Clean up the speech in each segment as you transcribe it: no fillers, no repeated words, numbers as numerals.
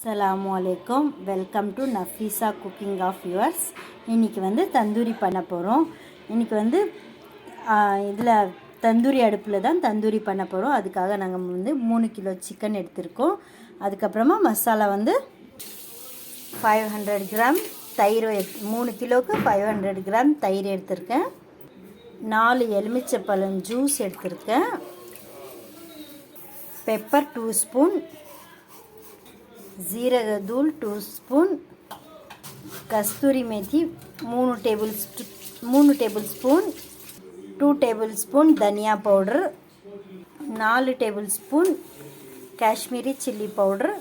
அஸ்ஸலாமுஅலைக்கும். Welcome to Nafeesa cooking of yours. இன்றைக்கி வந்து தந்தூரி பண்ண போகிறோம். இன்றைக்கி வந்து இதில் தந்தூரி அடுப்பில் தான் தந்தூரி பண்ண போகிறோம். அதுக்காக நாங்கள் வந்து 3 கிலோ சிக்கன் எடுத்திருக்கோம். அதுக்கப்புறமா மசாலா வந்து 500 கிராம் தயிர், 3 கிலோவுக்கு 500 கிராம் தயிர் எடுத்திருக்கேன். 4 எலுமிச்சப்பழம் ஜூஸ் எடுத்திருக்கேன். பெப்பர் 2 ஸ்பூன், ஜீரகத்தூள் 2 spoon, kasuri methi 3 tablespoon, 2 tablespoon தனியா powder, 4 tablespoon Kashmiri chilli powder,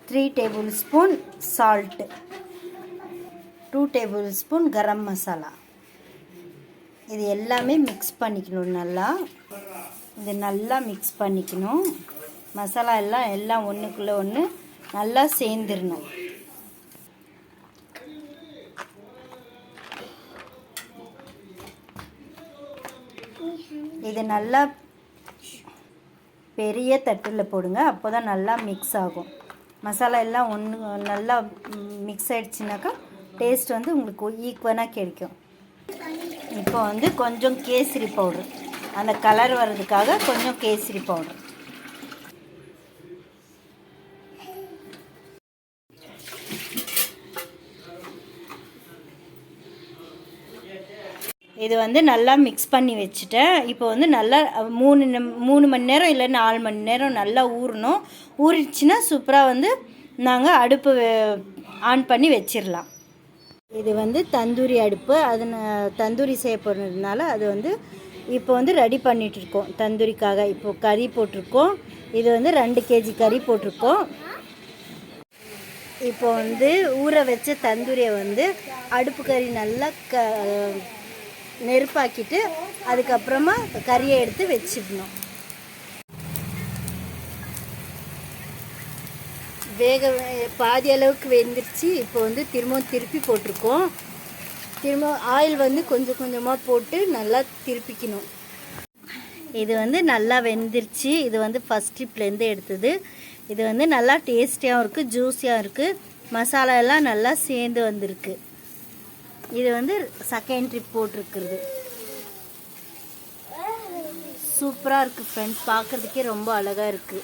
3 tablespoon salt, 2 tablespoon garam masala. இது எல்லாமே மிக்ஸ் பண்ணிக்கணும். நல்லா மிக்ஸ் பண்ணிக்கணும். மசாலா எல்லாம் ஒன்றுக்குள்ளே ஒன்று நல்லா சேர்ந்துடணும். இது நல்லா பெரிய தட்டில் போடுங்க. அப்போ தான் நல்லா மிக்ஸ் ஆகும். மசாலா எல்லாம் ஒன்று நல்லா மிக்ஸ் ஆகிடுச்சுனாக்கா டேஸ்ட் வந்து உங்களுக்கு ஈக்குவலாக கிடைக்கும். இப்போ வந்து கொஞ்சம் கேசரி பவுடர், அந்த கலர் வர்றதுக்காக கொஞ்சம் கேசரி பவுடர். இது வந்து நல்லா மிக்ஸ் பண்ணி வச்சுட்டேன். இப்போ வந்து நல்லா 3 மணி நேரம் இல்லை 4 மணி நேரம் நல்லா ஊறணும். ஊறிடுச்சுன்னா சூப்பராக வந்து நாங்கள் அடுப்பு ஆன் பண்ணி வச்சிடலாம். இது வந்து தந்தூரி அடுப்பு. அது தந்தூரி செய்ய போகிறதுனால அது வந்து இப்போ வந்து ரெடி பண்ணிகிட்ருக்கோம். தந்தூரிக்காக இப்போது கறி போட்டிருக்கோம். இது வந்து 2 கேஜி கறி போட்டிருக்கோம். இப்போ வந்து ஊற வச்ச தந்தூரியை வந்து அடுப்பு கறி நல்லா நெருப்பாக்கிட்டு அதுக்கப்புறமா கறியை எடுத்து வச்சிடணும். பாதி அளவுக்கு வெந்துருச்சு. இப்போ வந்து திரும்பவும் திருப்பி போட்டிருக்கோம். திரும்ப ஆயில் வந்து கொஞ்சம் கொஞ்சமாக போட்டு நல்லா திருப்பிக்கணும். இது வந்து நல்லா வெந்துருச்சு. இது வந்து ஃபஸ்ட் ட்ரிப்லேருந்து எடுத்தது. இது வந்து நல்லா டேஸ்டியாகவும் இருக்குது, ஜூஸியாக இருக்குது. மசாலா எல்லாம் நல்லா சேர்ந்து வந்திருக்கு. இது வந்து செகண்ட் ட்ரிப் போட்டிருக்குறது. சூப்பராக இருக்குது ஃப்ரெண்ட்ஸ். பார்க்குறதுக்கே ரொம்ப அழகாக இருக்குது.